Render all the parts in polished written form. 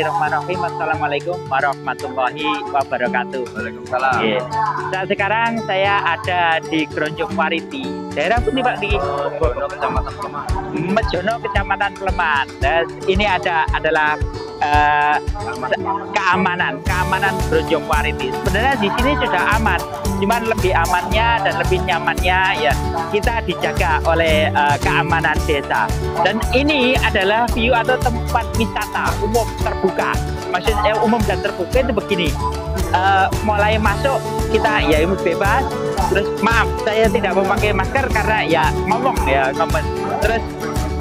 Bismillahirrahmanirrahim. Assalamualaikum warahmatullahi wabarakatuh. Waalaikumsalam. Saat sekarang saya ada di Grojong Wariti. Daerah pun Pak di Mejono, Kecamatan Sleman. Mejono, Kecamatan Sleman. Dan ini adalah keamanan Grojong Wariti. Sebenarnya di sini sudah aman, cuman lebih amannya dan lebih nyamannya ya kita dijaga oleh keamanan desa. Dan ini adalah view atau tempat wisata umum terbuka. Maksudnya umum dan terbuka itu begini. Mulai masuk kita ya bebas. Terus maaf saya tidak memakai masker karena ya ngomong. Terus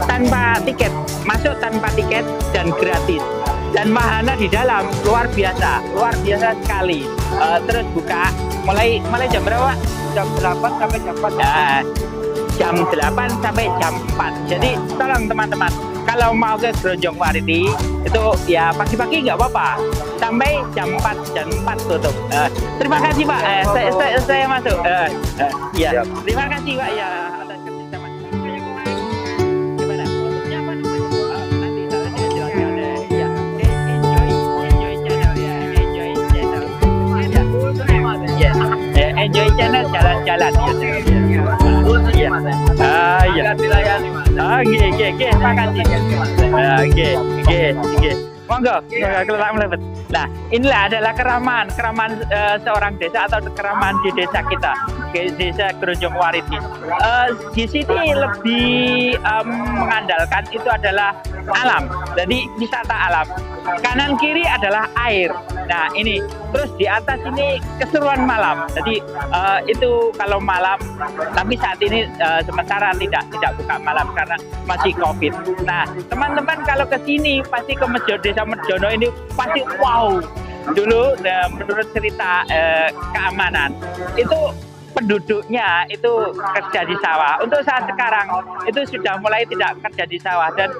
tanpa tiket, masuk tanpa tiket dan gratis. Dan wahana di dalam luar biasa sekali. Terus buka mulai jam berapa? Jam 8 sampai jam 4. Jam 8 sampai jam 4. Jadi tolong teman-teman, kalau mau ke Grojong Wariti itu ya pagi-pagi nggak apa-apa. Sampai jam 4 tutup. Terima kasih Pak. Saya masuk. Ya. Terima kasih Pak ya atas kerjasama. Gimana? Siapa namanya? Nanti saya jelaskan. Ya. Enjoy channel ya. Enjoy channel. Ya. Enjoy channel jalan-jalan. Ya. Makasih. Monggo, mlebet. Nah, inilah adalah keramaan seorang desa atau keramaan di desa kita, desa Grojong Wariti. Di sini lebih mengandalkan itu adalah alam, jadi wisata alam. Kanan kiri adalah air. Nah ini, terus di atas ini keseruan malam. Jadi itu kalau malam, tapi saat ini sementara tidak buka malam karena masih COVID. Nah teman-teman kalau ke sini pasti ke Desa Mejono ini pasti wow. Dulu menurut cerita keamanan itu penduduknya itu kerja di sawah. Untuk saat sekarang itu sudah mulai tidak kerja di sawah dan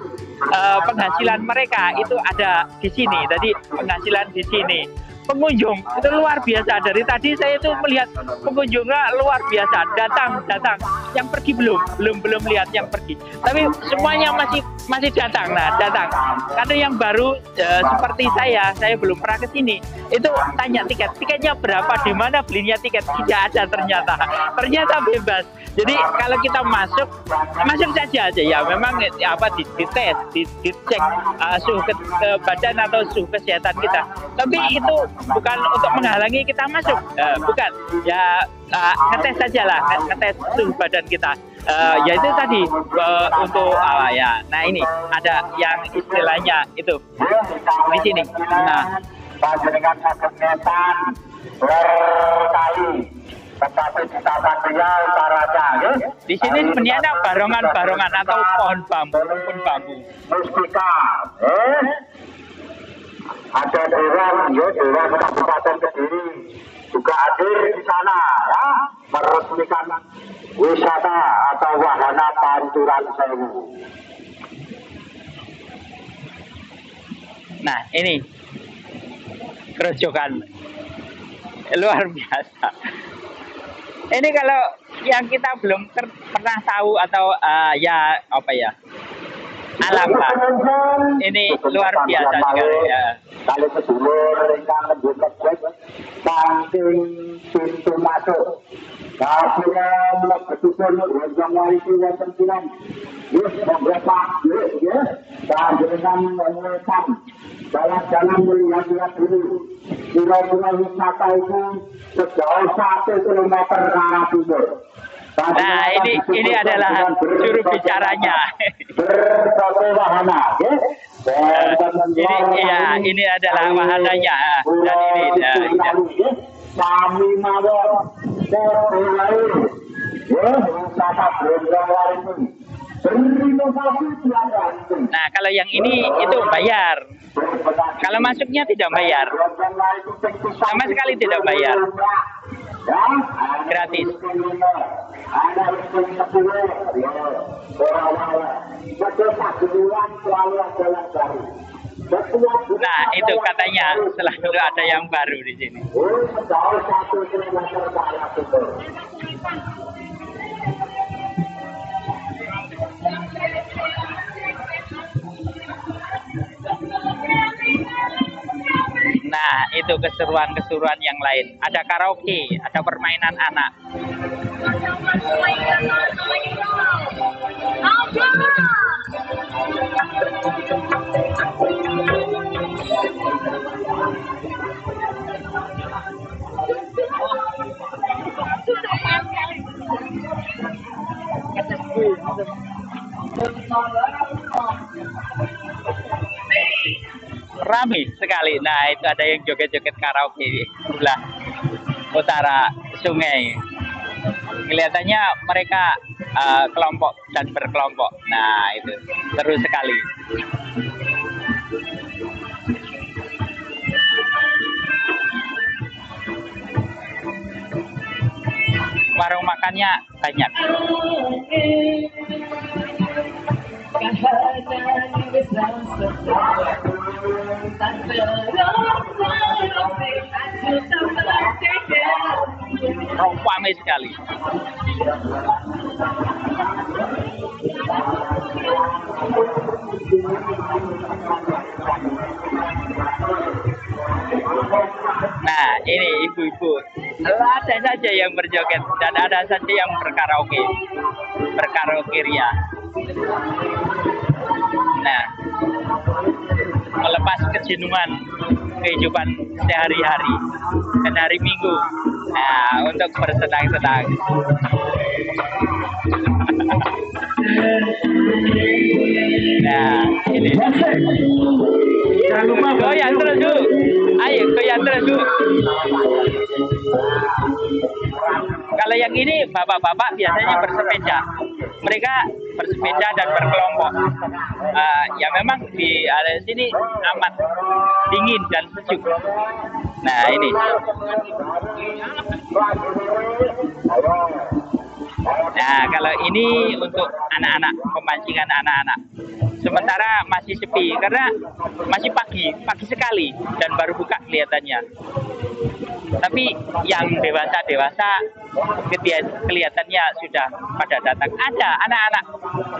penghasilan mereka itu ada di sini. Jadi penghasilan di sini. Pengunjung itu luar biasa. Dari tadi saya itu melihat pengunjungnya luar biasa. Datang. Yang pergi belum lihat yang pergi. Tapi semuanya masih datang. Nah, datang. Karena yang baru seperti saya belum pernah ke sini. Itu tanya tiketnya berapa, di mana belinya tiket, tidak ada ternyata bebas. Jadi kalau kita masuk saja ya. Memang dites, dicek suhu badan atau suhu kesehatan kita. Tapi itu bukan untuk menghalangi kita masuk, bukan. Ya ngetes saja lah, ngetes suhu badan kita. Yaitu tadi untuk ya. Nah ini ada yang istilahnya itu di sini. Nah, panjenengan saged ngetan berkali tetapi ditata dia caranya nggih. Di sini sebenarnya ada barongan atau pohon bambu. Mustika, ada Dewan Kabupaten Kediri juga hadir di sana ya, meresmikan wisata atau wahana Pancuran Sewu. Nah ini kerojokan luar biasa. Ini kalau yang kita belum pernah tahu atau alam Pak. Ini luar biasa sekali ya. Kali sedulur ingkang lembut kecek saking pintu masuk. Kasihnya mlebetipun Grojong Wariti wonten silang. Wis monggo Pak, nggih. Panjenengan ngetan jalan-jalan melihat dulu. Kira-kira wisata itu sejauh 1 kilometer ke arah timur. Nah ini adalah juru bicaranya. Berbagai wahana, ini adalah wahananya dan ini kami mawon wisata Grojong Wariti. Nah kalau yang ini itu bayar. Kalau masuknya tidak bayar, sama sekali tidak bayar, gratis. Nah itu katanya selalu ada yang baru di sini. itu keseruan-keseruan yang lain. Ada karaoke, ada permainan anak. Rame sekali. Nah, itu ada yang joget-joget karaoke di sebelah utara sungai. Kelihatannya mereka kelompok dan berkelompok. Nah, itu seru sekali. Warung makannya banyak. Ramai sekali. Nah, ini ibu-ibu. Ada saja yang berjoget dan ada saja yang berkaraoke ria. Nah, melepas kejenuhan kehidupan sehari-hari dan hari Minggu. Nah, untuk bersenang-senang. Nah, ini. Jangan lupa goyang terus dulu. Ayo goyang terus dulu. Kalau yang ini bapak-bapak biasanya bersepeda. Mereka bersepeda dan berkelompok. Ya memang di area sini amat dingin dan sejuk. Nah ini. Nah kalau ini untuk anak-anak, pemancingan anak-anak. Sementara masih sepi karena masih pagi sekali dan baru buka kelihatannya. Tapi yang dewasa kelihatannya sudah pada datang. Ada anak-anak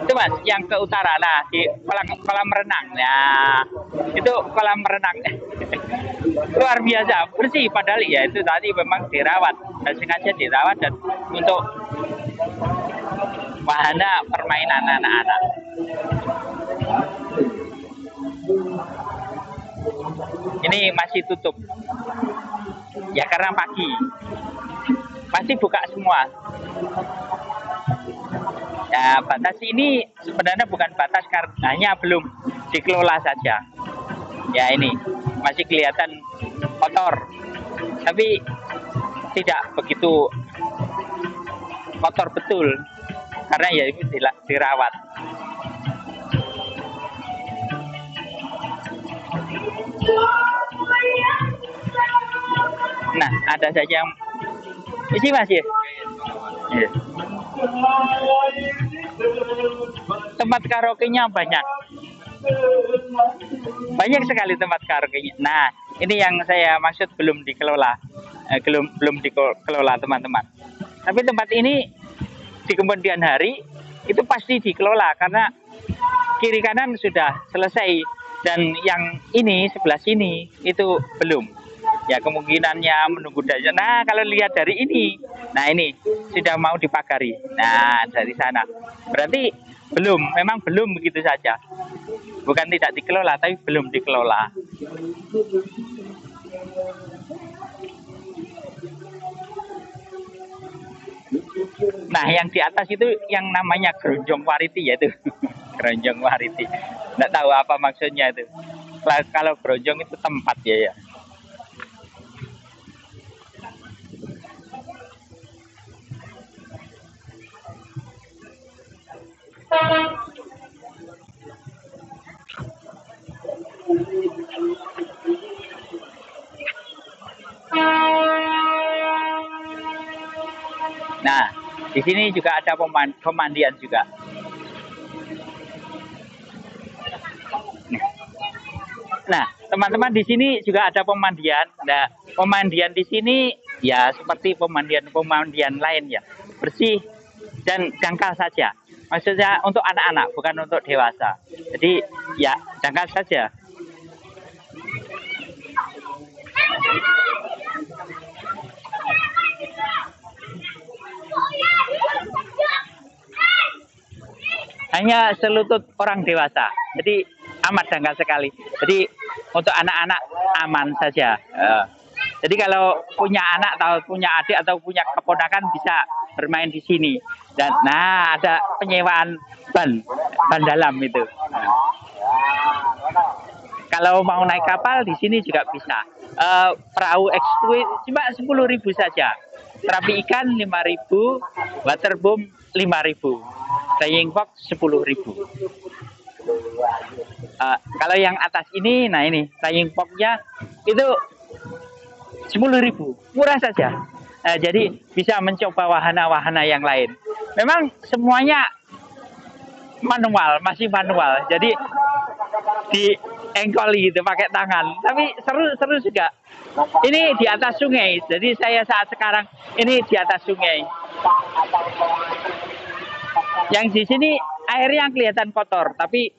itu mas yang ke utara, nah di kolam renang. Nah itu kolam renang luar biasa bersih, padahal ya itu tadi memang dirawat dan sengaja dirawat dan untuk wahana permainan anak-anak. Ini masih tutup ya karena pagi, masih buka semua. Ya batas ini sebenarnya bukan batas karena hanya belum dikelola saja. Ya ini masih kelihatan kotor, tapi tidak begitu kotor betul karena ya itu dirawat. Nah, ada saja yang isi mas ya. Yes. Tempat karaoke-nya banyak sekali tempat karaoke-nya. Nah, ini yang saya maksud belum dikelola, belum dikelola teman-teman. Tapi tempat ini di kemudian hari itu pasti dikelola karena kiri kanan sudah selesai dan yang ini sebelah sini itu belum. Ya kemungkinannya menunggu saja. Nah kalau lihat dari ini, nah ini sudah mau dipagari. Nah dari sana berarti belum, memang belum begitu saja. Bukan tidak dikelola, tapi belum dikelola. Nah yang di atas itu yang namanya Geronjong Wariti yaitu Geronjong Wariti. Nggak tahu apa maksudnya itu. Kalau Geronjong itu tempat ya. Nah, di sini juga ada pemandian juga. Nah, teman-teman di sini juga ada pemandian. Nah, pemandian di sini ya seperti pemandian lain ya, bersih dan dangkal saja. Maksudnya untuk anak-anak, bukan untuk dewasa. Jadi ya dangkal saja. Hanya selutut orang dewasa, jadi amat dangkal sekali. Jadi untuk anak-anak aman saja. Jadi kalau punya anak atau punya adik atau punya keponakan bisa bermain di sini. Dan nah ada penyewaan ban dalam itu. Kalau mau naik kapal di sini juga bisa. Perahu eksklusif cuma 10.000 saja. Terapi ikan 5.000, waterboom 5.000. Flying fox 10.000. Kalau yang atas ini, nah ini flying fox-nya itu 10.000, murah saja. Jadi bisa mencoba wahana-wahana yang lain. Memang semuanya manual, masih manual. Jadi diengkoli gitu pakai tangan. Tapi seru juga. Ini di atas sungai. Jadi saya saat sekarang ini di atas sungai. Yang di sini airnya kelihatan kotor, tapi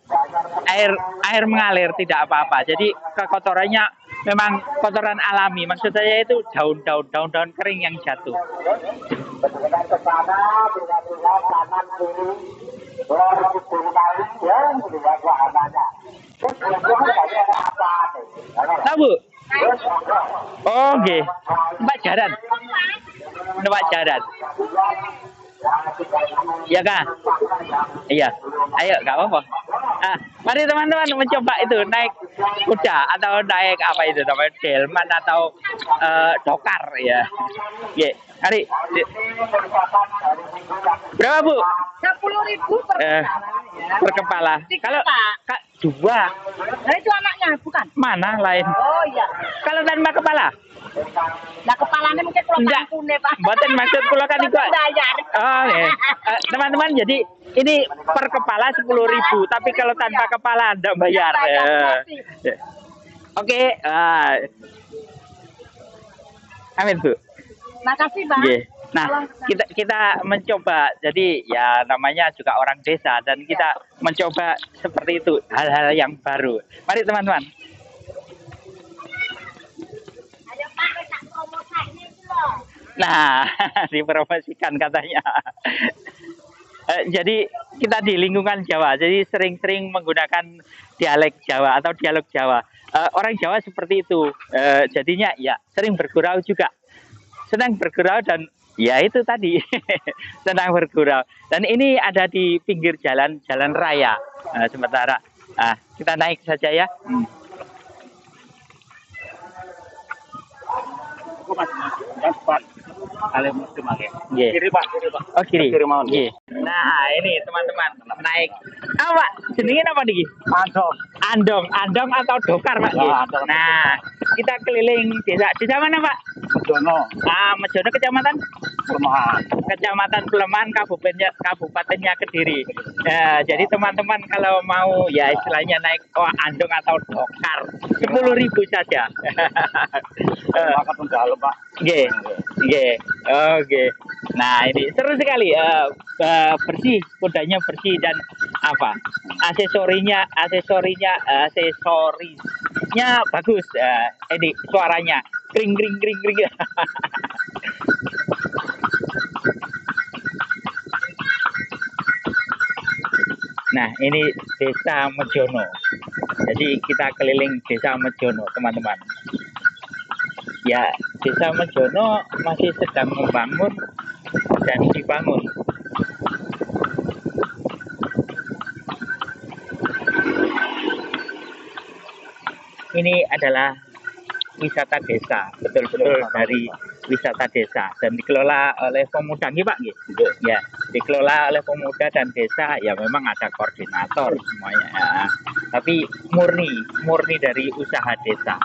air mengalir tidak apa-apa. Jadi kekotorannya memang kotoran alami. Maksud saya itu daun-daun kering yang jatuh. Nah, Bu? Oh, nggih. Mbak Jaran. Mbak Jaran. Iya Kak? Iya. Ayo, nggak apa-apa. Mari teman-teman mencoba itu naik kuda atau naik apa itu namanya delman atau dokar ya. Oke, mari. Berapa Bu? 10.000 Per kepala. Kalau Kak dua. Nah itu anaknya bukan? Mana lain? Oh iya. Kalau tanpa kepala? Nah kepalanya mungkin kalau Enggak. kangkune Pak. Mboten maksud kula kan iku. Bayar. Oh, ya. Teman-teman, jadi ini per kepala 10.000, tapi kalau tanpa kepala Anda bayar. Ya. Oke, amin Bu. Makasih Pak. Nggih. Nah, kita mencoba, jadi ya namanya juga orang desa dan kita mencoba seperti itu, hal-hal yang baru. Mari teman-teman. Ayo Pak, tak promosi ini loh. Nah, dipromosikan katanya. Jadi kita di lingkungan Jawa, jadi sering-sering menggunakan dialek Jawa atau dialog Jawa. Orang Jawa seperti itu, jadinya ya sering bergurau juga. Senang bergurau dan ya itu tadi, senang bergurau. Dan ini ada di pinggir jalan raya. Sementara kita naik saja ya. Kiri Pak. Oh kiri. Nggih. Nah ini teman-teman naik. Apa? Jenengnya apa nih? Andong atau dokar Pak. Nah kita keliling desa mana Pak? Mejono. Mejono kecamatan? Pelemahan. Kecamatan Pelemahan, kabupatennya Kediri. Jadi teman-teman kalau mau ya istilahnya naik andong atau dokar 10.000 saja. Makan dalam Pak. Oke. Oke. Nah ini seru sekali. Bersih, kudanya bersih dan apa? Aksesorinya bagus. Ini suaranya kring. Nah ini desa Mejono. Jadi kita keliling desa Mejono teman-teman. Ya desa Mejono masih sedang membangun dan dibangun. Ini adalah wisata desa, betul-betul dari wisata desa dan dikelola oleh pemuda nih Pak, gitu. Ya, dikelola oleh pemuda dan desa. Ya memang ada koordinator semuanya, ya. Tapi murni dari usaha desa.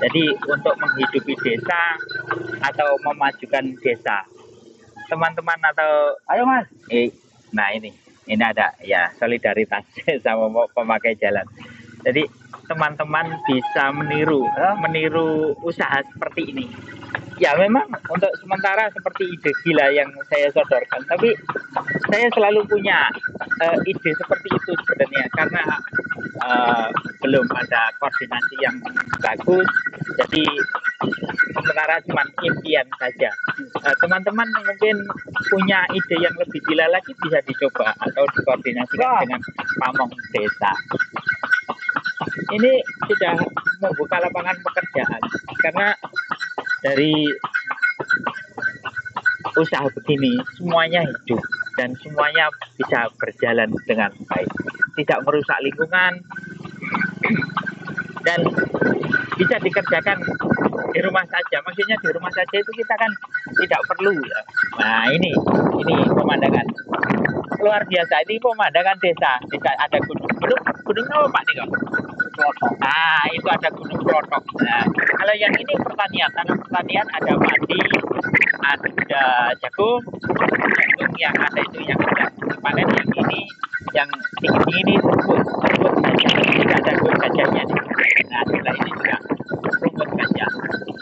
Jadi untuk menghidupi desa atau memajukan desa, teman-teman atau ayo Mas, nah ini ada ya solidaritas sama pemakai jalan. Jadi teman-teman bisa meniru usaha seperti ini. Ya memang untuk sementara seperti ide gila yang saya sodorkan, tapi saya selalu punya ide seperti itu sebenarnya karena belum ada koordinasi yang bagus. Jadi sementara cuma impian saja. Teman-teman mungkin punya ide yang lebih gila lagi bisa dicoba atau dikoordinasikan dengan pamong desa. Ini sudah membuka lapangan pekerjaan karena dari usaha begini semuanya hidup dan semuanya bisa berjalan dengan baik, tidak merusak lingkungan dan bisa dikerjakan di rumah saja. Maksudnya di rumah saja itu kita kan tidak perlu ya. Nah ini pemandangan luar biasa. Ini pemandangan desa ada gunung apa Pak nih kok? Nah itu ada gunung Klothok. Nah kalau yang ini pertanian, tanah pertanian ada padi, ada jagung yang ada itu yang sudah panen, yang ini yang tinggi ini rumput tidak ada rumput gajahnya. Nah sebelah ini juga rumput gajah.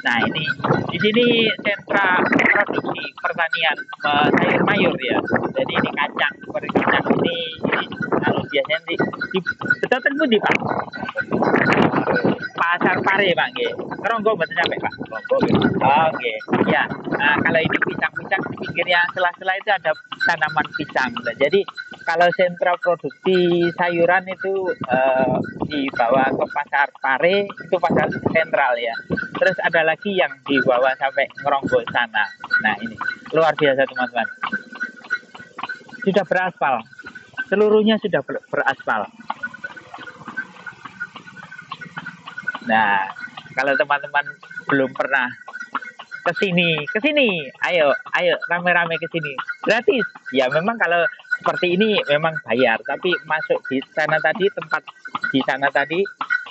Nah ini di sini sentra produksi pertanian sayur mayur ya. Jadi ini kacang, seperti kacang ini kalau biasanya di betul pun di Pak Pasar Pare Pak nggih. Keronggo mboten sampai Pak. Oke. Ya. Nah, kalau ini pisang-pisang di pinggirnya sela-sela itu ada tanaman pisang. Nah, jadi kalau sentra produksi sayuran itu dibawa ke Pasar Pare, itu pasar sentral ya. Terus ada lagi yang dibawa sampai Ngeronggol sana. Nah, ini luar biasa teman-teman. Sudah beraspal. Seluruhnya sudah beraspal. Nah, kalau teman-teman belum pernah ke sini, ayo rame-rame ke sini. Gratis. Ya memang kalau seperti ini memang bayar, tapi masuk di sana tadi, tempat di sana tadi,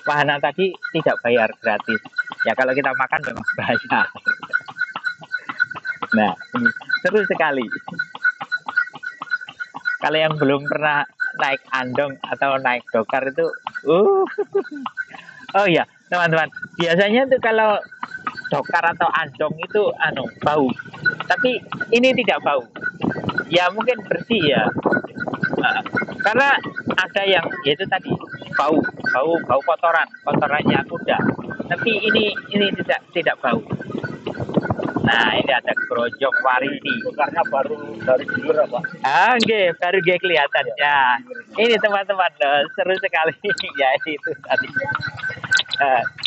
wahana tadi tidak bayar, gratis. Ya kalau kita makan memang bayar. Nah, ini seru sekali. Kalau yang belum pernah naik andong atau naik dokar itu, oh ya teman-teman, biasanya tuh kalau dokar atau andong itu bau, tapi ini tidak bau. Ya mungkin bersih ya, karena ada yang yaitu tadi bau kotorannya kuda. Tapi ini tidak bau. Nah ini ada Grojong Wariti. Dokarnya baru dari hilir apa? Oke, baru kelihatan ya. Ini teman-teman seru sekali ya itu tadi.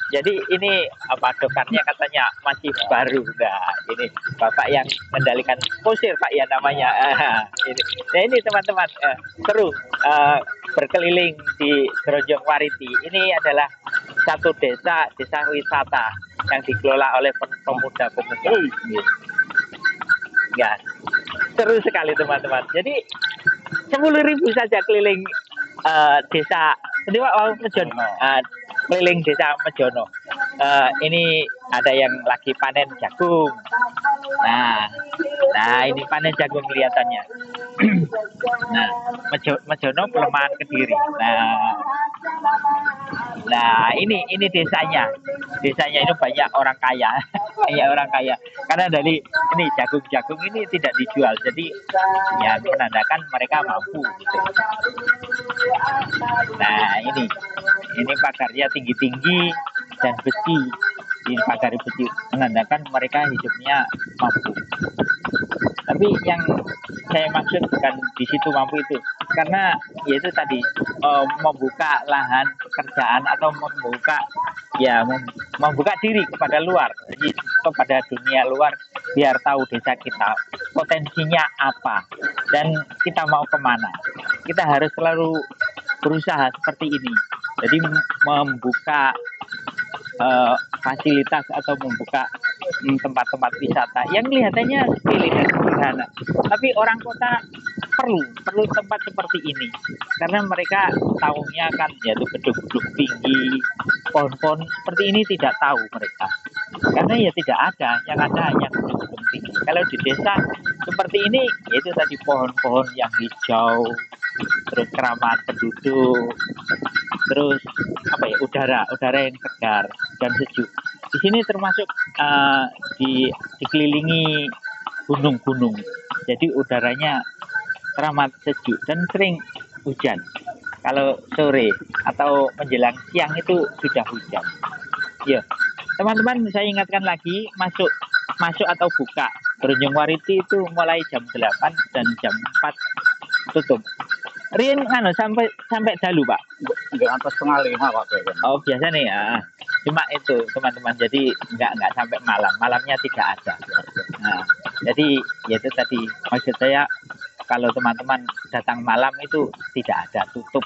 Jadi ini dokarnya katanya masih baru. Nah, ini Bapak yang mengendalikan kusir Pak ya namanya. Nah ini teman-teman seru berkeliling di Grojong Wariti. Ini adalah satu desa wisata yang dikelola oleh pemuda-pemuda. Ya, seru sekali teman-teman. Jadi 10.000 saja keliling desa. Ini Mejono, keliling desa Mejono. Ini ada yang lagi panen jagung. Nah ini panen jagung kelihatannya. Nah, Mejono pelemahan Kediri. Nah ini desanya itu banyak orang kaya, karena dari ini jagung ini tidak dijual, jadi ya menandakan mereka mampu gitu. Nah ini pagarnya tinggi dan besi, ini pagar besi menandakan mereka hidupnya mampu. Tapi yang saya maksud bukan di situ mampu itu, karena yaitu tadi membuka lahan pekerjaan atau membuka diri kepada luar, jadi kepada dunia luar, biar tahu desa kita potensinya apa dan kita mau kemana. Kita harus selalu berusaha seperti ini. Jadi membuka fasilitas atau membuka tempat-tempat wisata yang kelihatannya sepele dan sederhana, tapi orang kota perlu tempat seperti ini karena mereka tahunya kan yaitu gedung-gedung tinggi, pohon-pohon seperti ini tidak tahu mereka, karena ya tidak ada, yang ada hanya gedung-gedung tinggi. Kalau di desa seperti ini yaitu tadi pohon-pohon yang hijau, terus keramahan penduduk, terus udara yang segar dan sejuk. Di sini termasuk dikelilingi gunung-gunung, jadi udaranya teramat sejuk dan sering hujan. Kalau sore atau menjelang siang itu sudah hujan. Ya, teman-teman saya ingatkan lagi, masuk atau buka Berunjung Wariti itu mulai jam 8 dan jam 4 tutup. Rian nganu sampai dalu Pak. Enggak atas setengah 5 Pak. Oh biasa nih ya. Cuma itu teman-teman, jadi nggak sampai malam. Malamnya tidak ada. Nah, jadi yaitu tadi maksud saya kalau teman-teman datang malam itu tidak ada, tutup.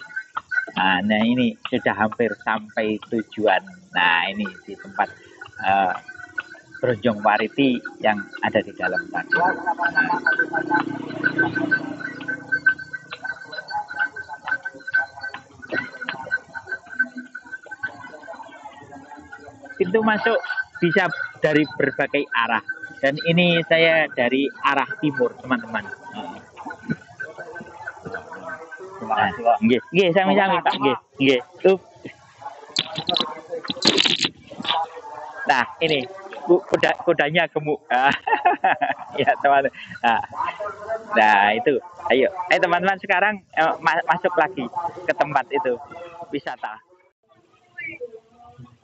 Nah ini sudah hampir sampai tujuan. Nah ini di tempat Berunjung Wariti yang ada di dalam tadi. Pintu masuk bisa dari berbagai arah, dan ini saya dari arah timur teman-teman. Nggih, sami-sami Pak. Nggih. Nah, ini kudanya gemuk. Ya, teman. Nah, itu. Ayo teman-teman sekarang masuk lagi ke tempat itu wisata.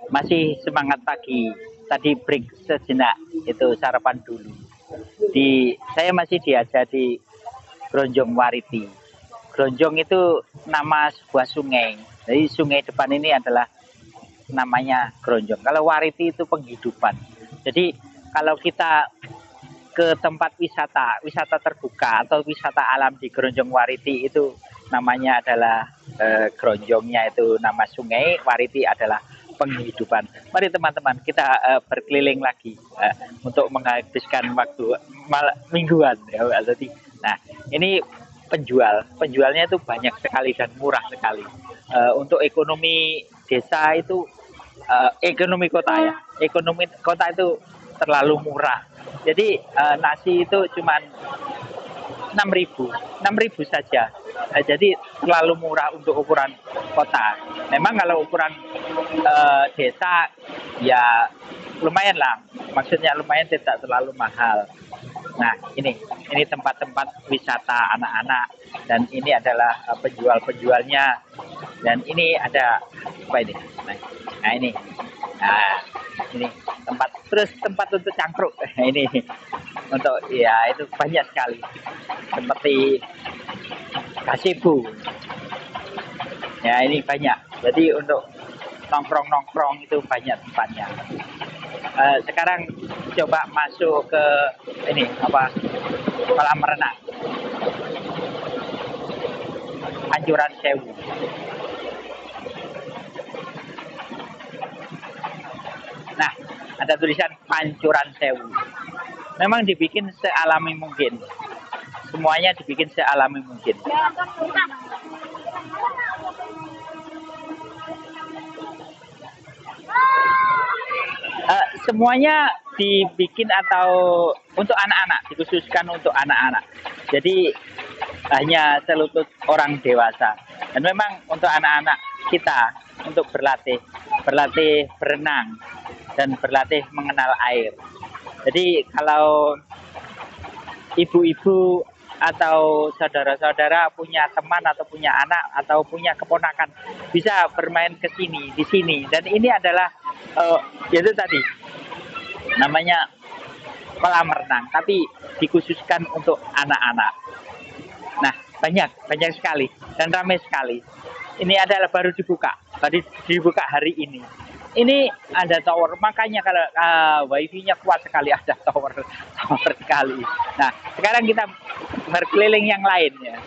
Masih semangat pagi. Tadi break sejenak, itu sarapan dulu. Saya masih diajak di Berunjung Wariti. Gronjong itu nama sebuah sungai. Jadi sungai depan ini adalah namanya Gronjong. Kalau Wariti itu penghidupan. Jadi kalau kita ke tempat wisata terbuka atau wisata alam di Gronjong Wariti itu namanya adalah Gronjongnya itu nama sungai, Wariti adalah penghidupan. Mari teman-teman kita berkeliling lagi untuk menghabiskan waktu mingguan ya. Jadi, nah ini penjualnya itu banyak sekali dan murah sekali. Untuk ekonomi desa itu ekonomi kota ya. Ekonomi kota itu terlalu murah. Jadi nasi itu cuma 6.000 saja. Jadi terlalu murah untuk ukuran kota. Memang kalau ukuran desa ya lumayan lah. Maksudnya lumayan, tidak terlalu mahal. Nah, ini tempat-tempat wisata anak-anak, dan ini adalah penjual-penjualnya, dan ini ada apa ini? Nah ini, ini tempat untuk cangkruk. Ini untuk ya itu banyak sekali, seperti gazebo. Ya ini banyak. Jadi untuk nongkrong itu banyak tempatnya. Sekarang coba masuk ke ini kolam renang Pancuran Sewu. Nah, ada tulisan Pancuran Sewu. Memang dibikin sealami mungkin. Semuanya dibikin sealami mungkin. Semuanya dibikin atau untuk anak-anak, dikhususkan untuk anak-anak. Jadi hanya selutut orang dewasa. Dan memang untuk anak-anak kita untuk berlatih berenang dan berlatih mengenal air. Jadi kalau ibu-ibu atau saudara-saudara punya teman atau punya anak atau punya keponakan, bisa bermain di sini. Dan ini adalah yaitu tadi namanya kolam renang, tapi dikhususkan untuk anak-anak. Nah, banyak sekali dan ramai sekali. Ini adalah baru dibuka hari ini. Ini ada tower, makanya kalau wifi-nya kuat sekali, ada tower sekali. Nah, sekarang kita berkeliling yang lainnya.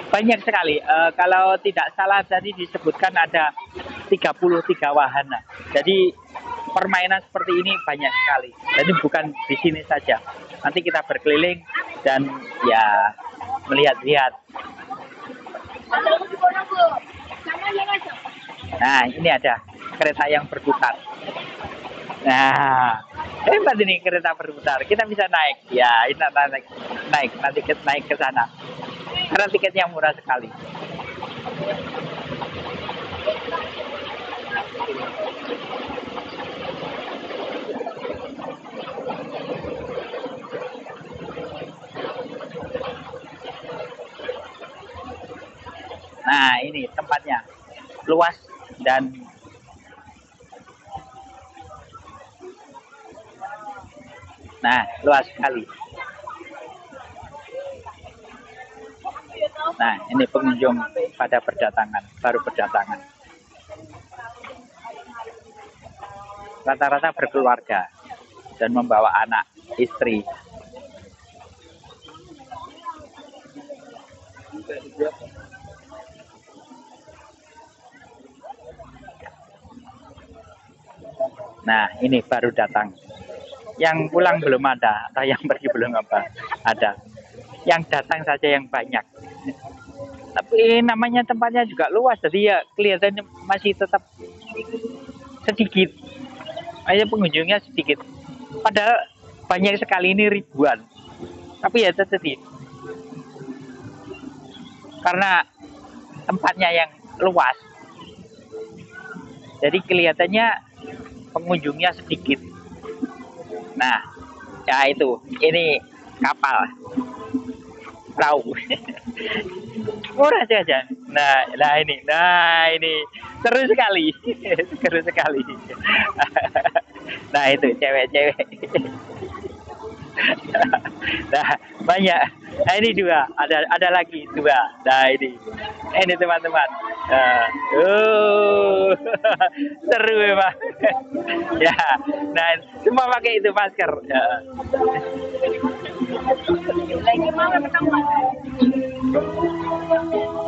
Banyak sekali. Kalau tidak salah tadi disebutkan ada 33 wahana. Jadi permainan seperti ini banyak sekali. Jadi bukan di sini saja. Nanti kita berkeliling dan ya melihat-lihat. Nah, ini ada kereta yang berputar. Nah, hebat ini kereta berputar. Kita bisa naik. Ya, ini naik. Nanti naik ke sana. Karena tiketnya murah sekali. Nah, ini tempatnya luas dan Nah, luas sekali. Nah, ini pengunjung pada berdatangan, baru berdatangan. Rata-rata berkeluarga dan membawa anak, istri. Nah, ini baru datang. Yang pulang belum ada, atau yang pergi belum ada. Yang datang saja yang banyak. Tapi namanya tempatnya juga luas, jadi ya kelihatannya masih tetap sedikit. Ayo pengunjungnya sedikit. Padahal banyak sekali, ini ribuan. Tapi ya sedikit. Karena tempatnya yang luas. Jadi kelihatannya pengunjungnya sedikit. Nah, ya itu, ini kapal perahu. Murah saja. Nah ini seru sekali, seru sekali. Nah itu cewek-cewek. Nah banyak. Nah ini dua, ada lagi dua. Nah ini teman-teman. Seru memang. Ya, nah semua pakai itu masker. Ya.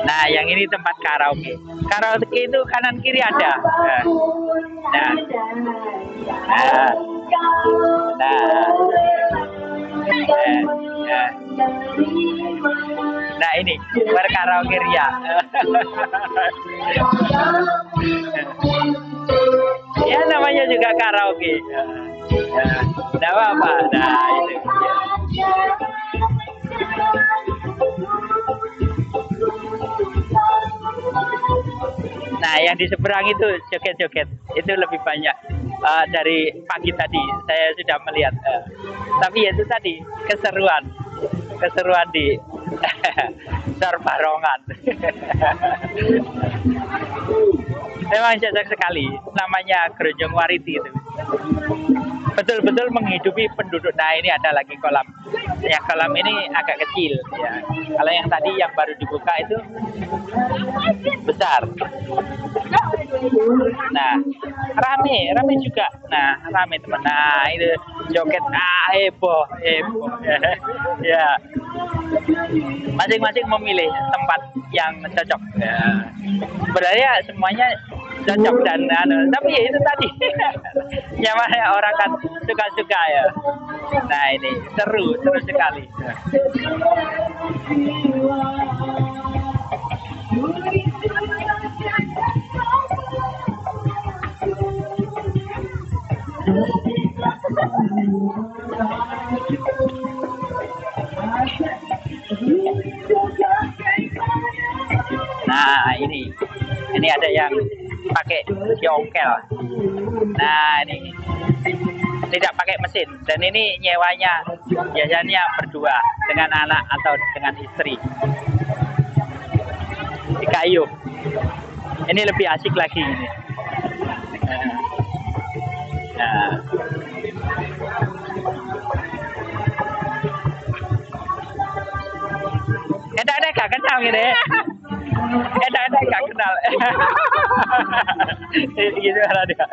Nah, yang ini tempat karaoke. Karaoke itu kanan kiri ada. Nah ini berkaraoke ria. Ya namanya juga karaoke. Nah apa? Nah itu. Nah yang di seberang itu joget-joget itu lebih banyak dari pagi tadi saya sudah melihat. Tapi itu tadi keseruan di Sorbarongan. Memang cocok sekali, namanya Grojong Wariti itu. Betul-betul menghidupi penduduk. Nah ini ada lagi kolam. Yang kolam ini agak kecil ya. Kalau yang tadi yang baru dibuka itu besar. Nah rame juga. Nah rame teman. Nah itu joget heboh. Ya. Masing-masing memilih tempat yang cocok. Ya. Sebenarnya semuanya cocok dan tapi ya itu tadi yang mana orang kan suka-suka ya. Nah ini seru sekali. Nah ini ada yang pakai jongkel. Nah ini tidak pakai mesin dan ini nyewanya biasanya berdua dengan anak atau dengan istri di kayu. Ini lebih asik lagi ini. Nah. Ada gak kenal gitu ya? Ada gak kenal? Gitu ada.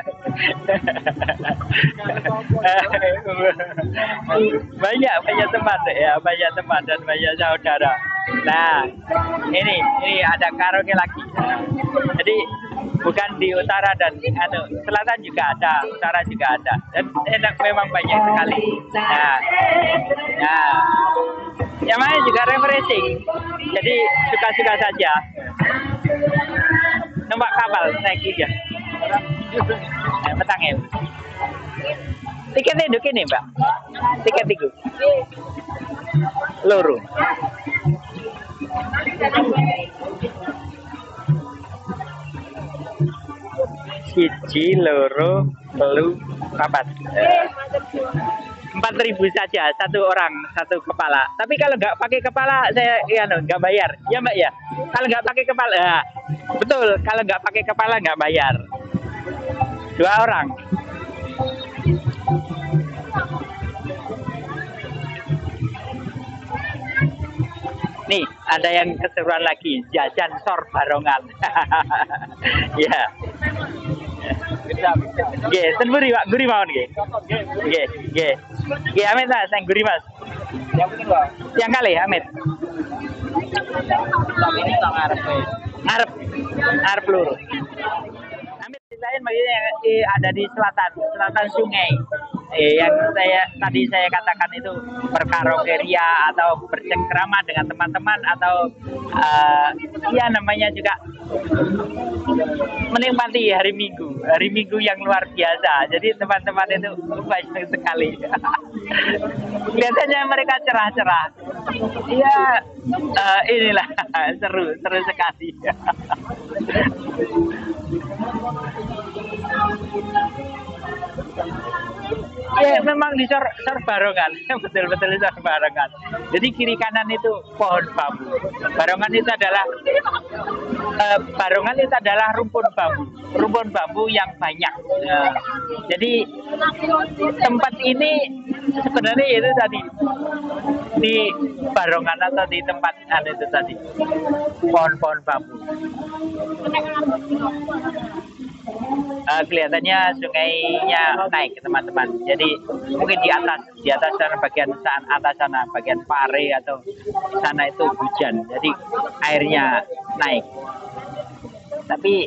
Banyak teman ya, banyak teman dan banyak saudara. Nah, ini ada karaoke lagi. Jadi bukan di utara dan selatan juga ada, utara juga ada. Dan enak memang banyak sekali. Nah. Yang lain juga refreshing. Jadi suka-suka saja. Numpak kapal naik aja. Petang ya. Tiketnya duduk ini Mbak. Tiket itu. Loro. Siji, loro, telu, papat. 4.000 saja satu orang, satu kepala. Tapi kalau nggak pakai kepala saya nggak bayar. Ya Mbak ya. Kalau nggak pakai kepala, betul. Kalau nggak pakai kepala nggak bayar. 2 orang. ada yang keseruan lagi, jajan sor barongan. Ya. Nggih, ten buri Pak, guri mawon nggih. Nggih, nggih. Nggih, Amit ta, sing guri Mas. Yang kali Amit. Ini tak ngarep. Ngarep. Ngarep lur. Amit lain maksudnya ada di selatan sungai. Yang tadi saya katakan itu berkaraokeria atau bercengkrama dengan teman-teman atau ya namanya juga menikmati hari Minggu yang luar biasa. Jadi teman-teman itu banyak sekali. Biasanya mereka cerah-cerah. Iya, inilah seru sekali. Ya memang di sor barongan, betul-betul di sor barongan. Jadi kiri kanan itu pohon bambu. Barongan itu adalah rumpun bambu yang banyak. Jadi tempat ini sebenarnya itu tadi di barongan atau di tempat itu tadi pohon-pohon bambu. Kelihatannya sungainya naik teman-teman. Jadi mungkin di atas sana bagian atas sana bagian pare atau sana itu hujan. Jadi airnya naik. Tapi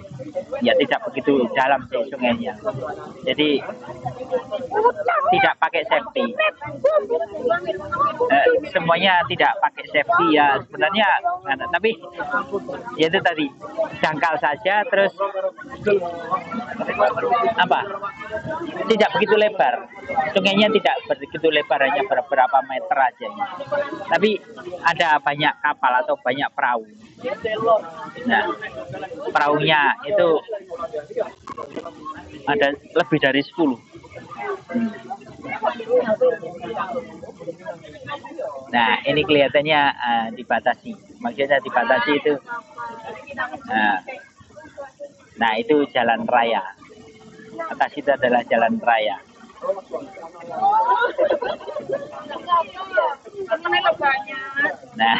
ya tidak begitu dalam sih sungainya. Jadi tidak pakai safety. Semuanya tidak pakai safety ya sebenarnya. Tapi ya itu tadi dangkal saja terus apa? Tidak begitu lebar. Sungainya tidak begitu lebar, hanya beberapa meter aja. Tapi ada banyak kapal atau banyak perahu. Nah, perahunya itu ada lebih dari 10. Nah, ini kelihatannya dibatasi. Maksudnya dibatasi itu. Nah, itu jalan raya. Atas itu adalah jalan raya. Nah,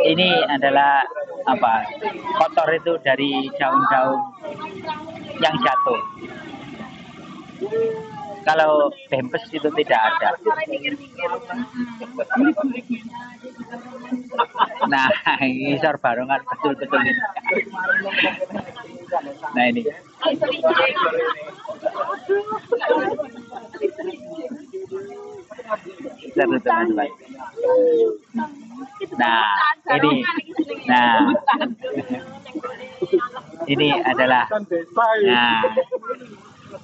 ini adalah apa? Kotor itu dari daun-daun yang jatuh. Kalau bempes itu tidak ada. Nah, ini sor barongan betul-betul ini. Nah ini. Seru teman-teman. Nah, ini adalah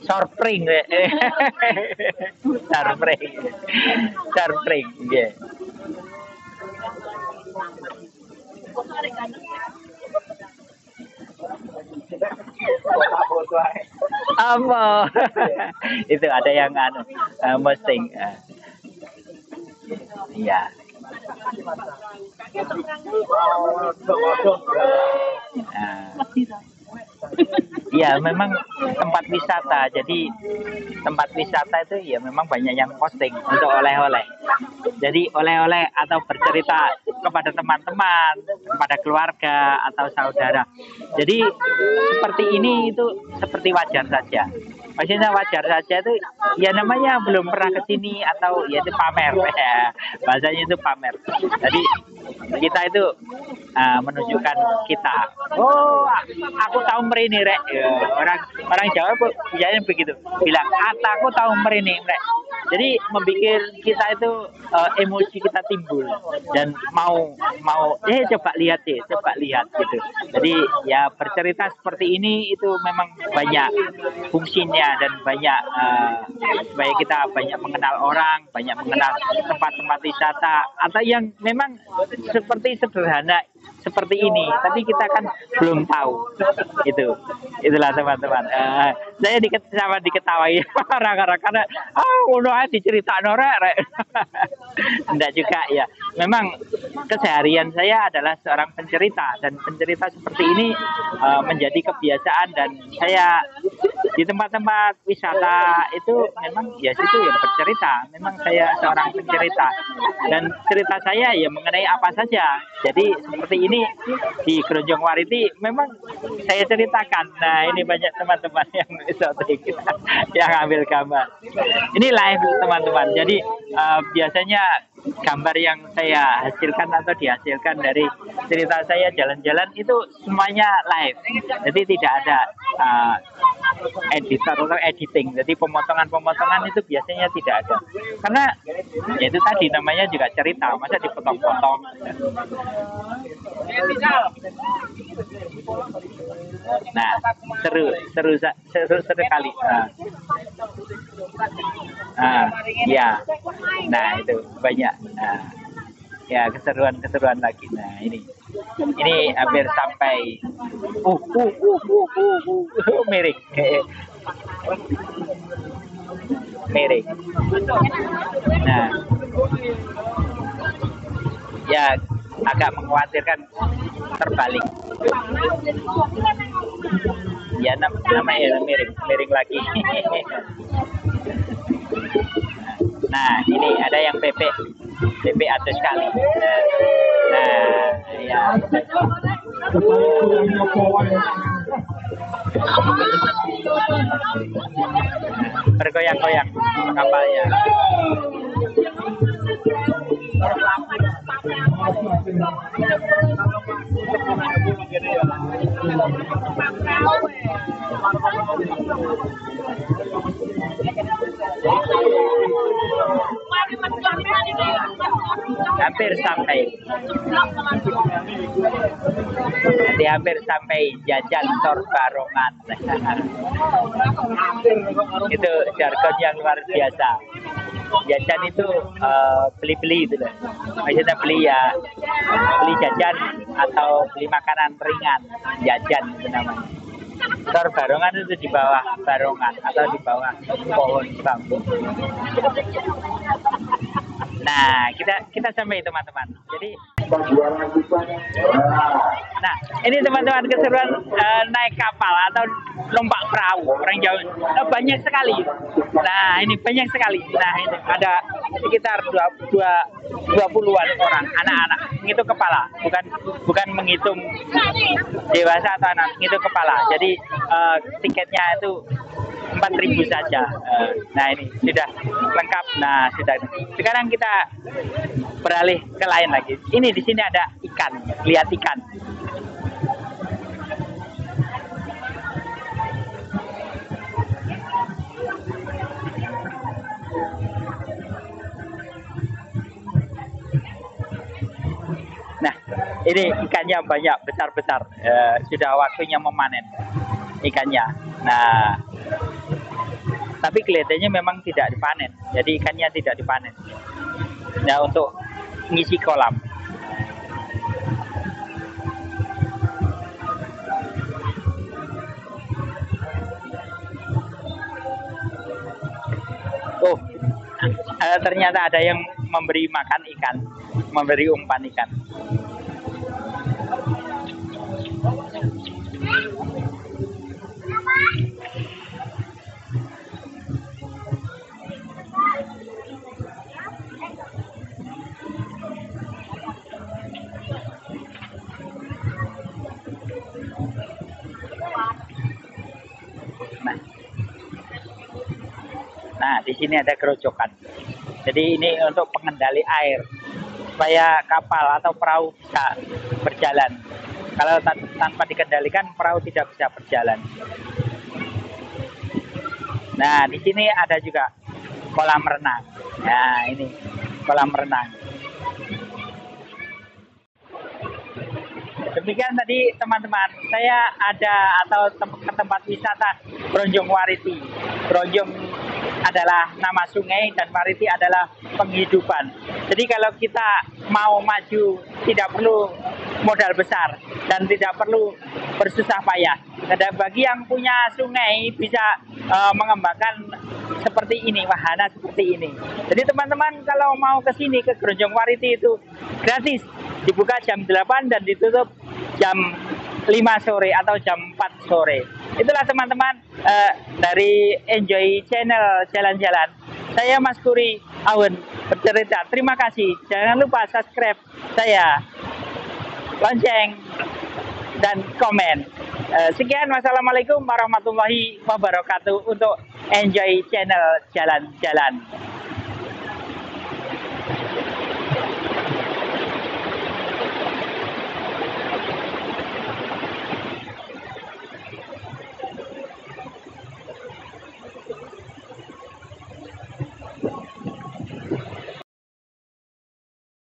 sorpring, sorpring, yeah. Apa? Itu ada yang posting. Iya. Ya memang tempat wisata, jadi tempat wisata itu ya memang banyak yang posting untuk oleh-oleh. Jadi oleh-oleh atau bercerita kepada teman-teman, kepada keluarga atau saudara. Jadi seperti ini itu seperti wajar saja. Maksudnya wajar saja itu ya namanya belum pernah ke sini atau ya itu pamer ya. Bahasanya itu pamer. Jadi kita itu menunjukkan kita. Oh, aku tahu merini rek. Ya, orang Jawa biasanya begitu. Bilang, aku tahu merini rek. Jadi membuat kita itu emosi kita timbul dan mau coba lihat gitu. Jadi ya bercerita seperti ini itu memang banyak fungsinya dan banyak supaya kita banyak mengenal orang, banyak mengenal tempat-tempat wisata atau yang memang seperti sederhana seperti ini, tapi kita kan belum tahu. Itulah teman-teman. Saya diketawai orang-orang karena udah diceritakan rek. Enggak juga ya. Memang keseharian saya adalah seorang pencerita dan pencerita seperti ini menjadi kebiasaan dan saya di tempat-tempat wisata itu memang ya situ ya bercerita. Memang saya seorang pencerita dan cerita saya ya mengenai apa saja. Jadi seperti ini di Grojong Wariti memang saya ceritakan. Nah ini banyak teman-teman yang esoterik yang ambil gambar. Ini live teman-teman. Jadi biasanya gambar yang saya hasilkan atau dihasilkan dari cerita saya jalan-jalan itu semuanya live. Jadi tidak ada editor atau editing. Jadi pemotongan-pemotongan itu biasanya tidak ada. Karena ya itu tadi namanya juga cerita, masa dipotong-potong. Nah, seru sekali. Ya. Nah, itu banyak. Nah, ya keseruan lagi. Nah, ini hampir sampai miring. Miring. Nah, ya agak mengkhawatirkan terbalik. Ya namanya miring lagi. Nah, ini ada yang PP atas sekali. Nah, ya. Bergoyang-goyang kapalnya. Hampir sampai. Nanti hampir sampai jajan Tor Barongan. Itu jargon yang luar biasa. Jajan itu beli-beli itu loh. Maksudnya beli jajan atau beli makanan ringan. Jajan itu namanya. Tor Barongan itu di bawah barongan atau di bawah pohon bambu. Nah, kita sampai teman-teman. Jadi nah, ini teman-teman keseruan naik kapal atau lompat perahu orang Jawa. Banyak sekali. Nah, ini banyak sekali. Nah, ini ada sekitar 20-an orang anak-anak menghitung kepala, bukan menghitung dewasa atau anak, menghitung kepala. Jadi tiketnya itu 4.000 saja. Nah, ini sudah lengkap. Nah, sudah. Sekarang kita beralih ke lain lagi. Ini di sini ada ikan. Lihat ikan. Nah, ini ikannya banyak, besar-besar. Sudah waktunya memanen ikannya. Nah, tapi kelihatannya memang tidak dipanen. Jadi ikannya tidak dipanen. Nah, untuk ngisi kolam. Oh, ternyata ada yang memberi makan ikan, memberi umpan ikan. Nah, di sini ada kerocokan. Jadi ini untuk pengendali air supaya kapal atau perahu bisa berjalan. Kalau tanpa dikendalikan perahu tidak bisa berjalan. Nah, di sini ada juga kolam renang. Nah, ini kolam renang. Demikian tadi teman-teman, saya ada atau ke tempat wisata Grojong Wariti. Grojong adalah nama sungai dan Wariti adalah penghidupan. Jadi kalau kita mau maju tidak perlu modal besar dan tidak perlu bersusah payah. Dan bagi yang punya sungai bisa mengembangkan seperti ini, wahana seperti ini. Jadi teman-teman kalau mau ke sini ke Grojong Wariti itu gratis. Dibuka jam 8 dan ditutup jam 5 sore atau jam 4 sore. itulah teman-teman dari Enjoy Channel Jalan-Jalan. Saya Mas Kuri Awen bercerita. Terima kasih. Jangan lupa subscribe saya, lonceng, dan komen. Sekian, wassalamualaikum warahmatullahi wabarakatuh untuk Enjoy Channel Jalan-Jalan.